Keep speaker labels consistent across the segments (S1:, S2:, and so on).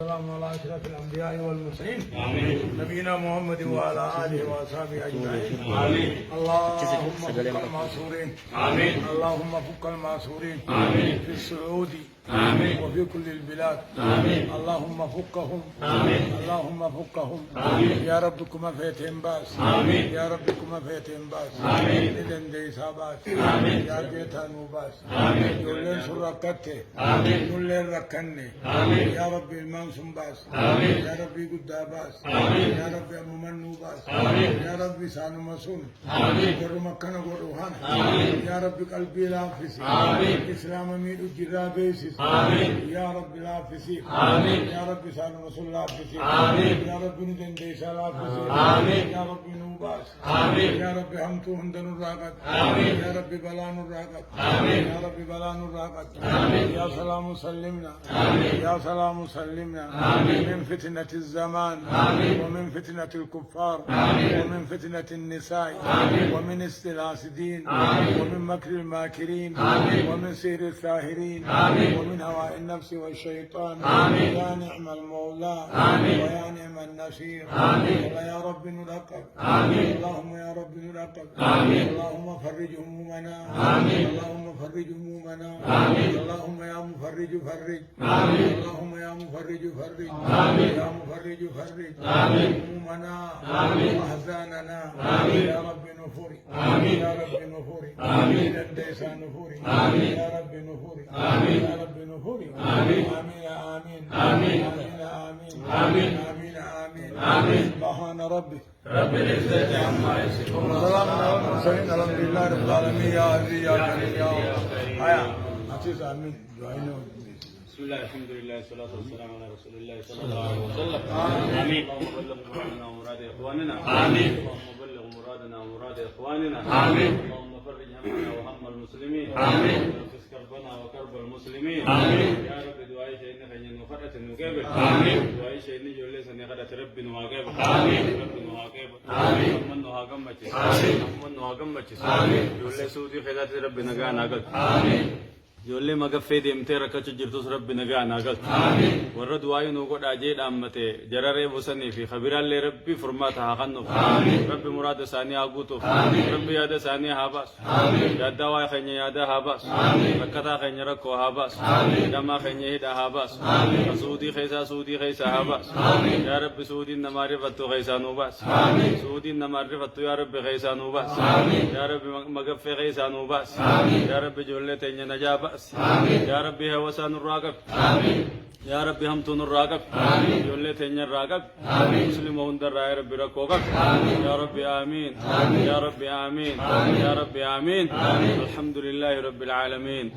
S1: السلام على أشرف الأنبياء والمرسلين نبينا محمد وعلى آله وأصحابه أجمعين اللهم فك المعصورين اللهم فك المعصورين في السعود وفي كل البلاد اللهم فكهم اللهم فكهم يا رب كما فيتهم باس يا رب كما فيتهم باس إذن ديسا باس يا جيتانو باس يولين سرقته يولين ركني يا رب المنصم باس يا رب قد باس يا رب أممنو باس يا رب سانو مسون جر مكنا قروحانا يا رب قلبي لافسي إسلام ميد جرابيسي يا رب لافسي يا رب سانو مسون لافسي يا رب ندن ديسا لافسي يا رب نوباس يا رب همتو هندن الراقت يا رب بلان الراقت يا رب بلان الراقت يا سلام سلمنا يا سلام سلمنا من فتنة الزمان ومن فتنة الكفار ومن فتنة النساء ومن استلاس الدين ومن مكر الماكرين ومن سير الساهرين ومن هواء النفس والشيطان يا نعم المولى ويا نعم النصير يا رب نرقب اللهم يا رب نرقب اللهم فرج همومنا اللهم فرج همومنا اللهم يا مفرج فرج اللهم يا مفرج فرج يا مفرج فرج همومنا واحزاننا يا رب نفوري يا رب نفوري الى الديسى نفوري يا رب نفوري يا رب نفوري امين امين امين امين امين امين سبحان ربك رب العزة عما يصفون وسلام على المرسلين الحمد لله رب العالمين يا عزيز يا كريم يا الله عزيز امين
S2: بسم الله الحمد لله والصلاة والسلام على رسول الله صلى الله عليه وسلم آمين اللهم بلغ مرادنا ومراد إخواننا آمين اللهم بلغ مرادنا ومراد إخواننا آمين اللهم فرج همنا وهم المسلمين آمين ونفس كربنا وكرب المسلمين آمين يا رب دعائي شيئا خير وفرة نقابل آمين دعائي شيئا جوليس نغدة رب نواقابل آمين رب نواقابل آمين من نواقم بچس آمين من نواقم بچس آمين جوليس سودي خيرات رب نغا ناقل آمين جولي مغفي ديمتي ركچ جرتوس رب نغا ناقل آمين ورد واي نوغو داجي دامته جرره وسني في خبير الله ربي فرمات حقنو آمين رب مراد ثاني اغوتو آمين رب ياد ثاني حباس آمين ياد واي خني ياد حباس آمين ركتا خني ركو حباس آمين دما خني هدا حباس آمين سودي خيسا حباس آمين يا رب سودي نماري فتو خيسا نوباس آمين سودي نماري فتو يا رب خيسا نوباس آمين يا رب مغفي خيسا نوباس آمين يا رب جولة تنيا نجابس آمين يا رب هوسان الراقب آمين يا رب هم تون الراقب آمين جولة تنيا الراقب آمين مسلمون در راي رب ركوقب آمين يا رب آمين يا رب آمين يا رب آمين الحمد لله رب العالمين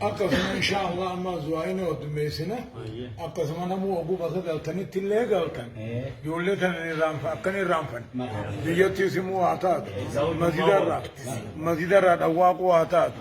S1: أقسم إن شاء الله ما زوائنا ودميسنا أقسم أنا مو أبو بصد التني تلي قالكن يقول لي تاني رامفا أكني رامفن بيجي سمو عطاد مزيد الرات أواقو عطاد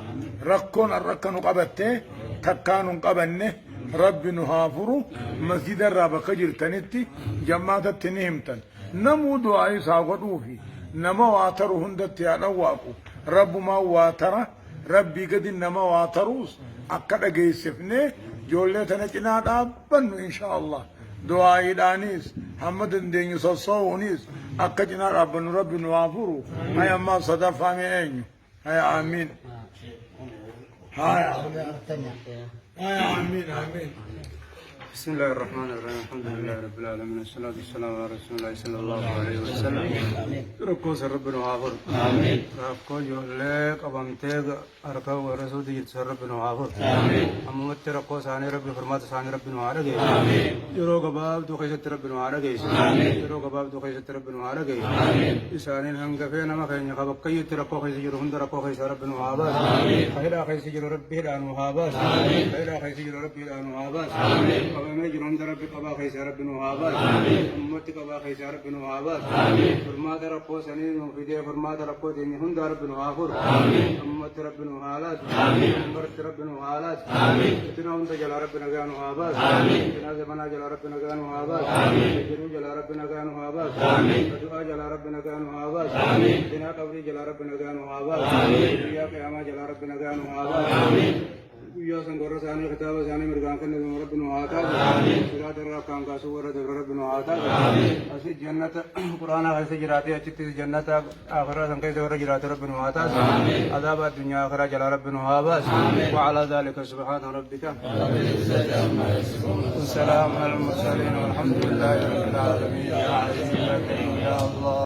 S1: ركون الركن قبته تكان قبنه رب نهافرو مزيد الراب كجر تنتي جماعة تنهمتن نمو دعاء ساقطو في نما واترو هندت يا نواقو رب ما واتره ربي قد إنما واتروس أكد أجيسفني جولتنا جنا دابن إن شاء الله دعاء دانيس محمد دين يصصونيس أكد جنا ربنا رب نوافرو هيا ما صدف أمين هيا آمين هيا آمين آمين
S3: بسم الله الرحمن الرحيم الحمد لله رب العالمين والصلاة والسلام على رسول الله صلى الله عليه وسلم ركوس ربنا وعفر آمين ركو جولك أبامتك أركو ورسول دي ربنا وعفر آمين أممت ركو ساني ربي فرمات ساني ربنا وعرق آمين يرو قباب دو خيشت ربنا وعرق آمين يرو قباب دو خيشت ربنا وعرق آمين إسانين هم كفينا ما خينا خبق كيت ركو خيش يرو هند ركو خيش ربنا وعباس آمين خيرا خيش يرو ربي لأنه وعباس آمين خيرا خيش يرو ربي لأنه وعباس آمين أنا جرون درب كبا خيس ربنا وعباس أمت كبا خيس ربنا وعباس فرمات ربو سنين وفيدي فرمات ربو ديني هند ربنا وعفر أمت ربنا وعالات أمت ربنا وعالات اتنا هند جل ربنا كان وعباس اتنا زمنا جل ربنا كان وعباس اتنا جل ربنا كان وعباس اتنا جل ربنا كان وعباس اتنا قبري جل ربنا كان وعباس يا قيامة جل ربنا كان وعباس ويا سنقر ثاني كتاب ثاني مرجان كنا ربنا وعاتا صراط الرحمن كاسو ورد ربنا وعاتا أسي جنة قرآن هذه جراتي أشتت جنة آخرة سنكيس ورد جرات ربنا وعاتا عذاب الدنيا آخرة جل ربنا وعابس وعلى ذلك سبحان ربك والسلام على المرسلين والحمد لله رب العالمين يا الله.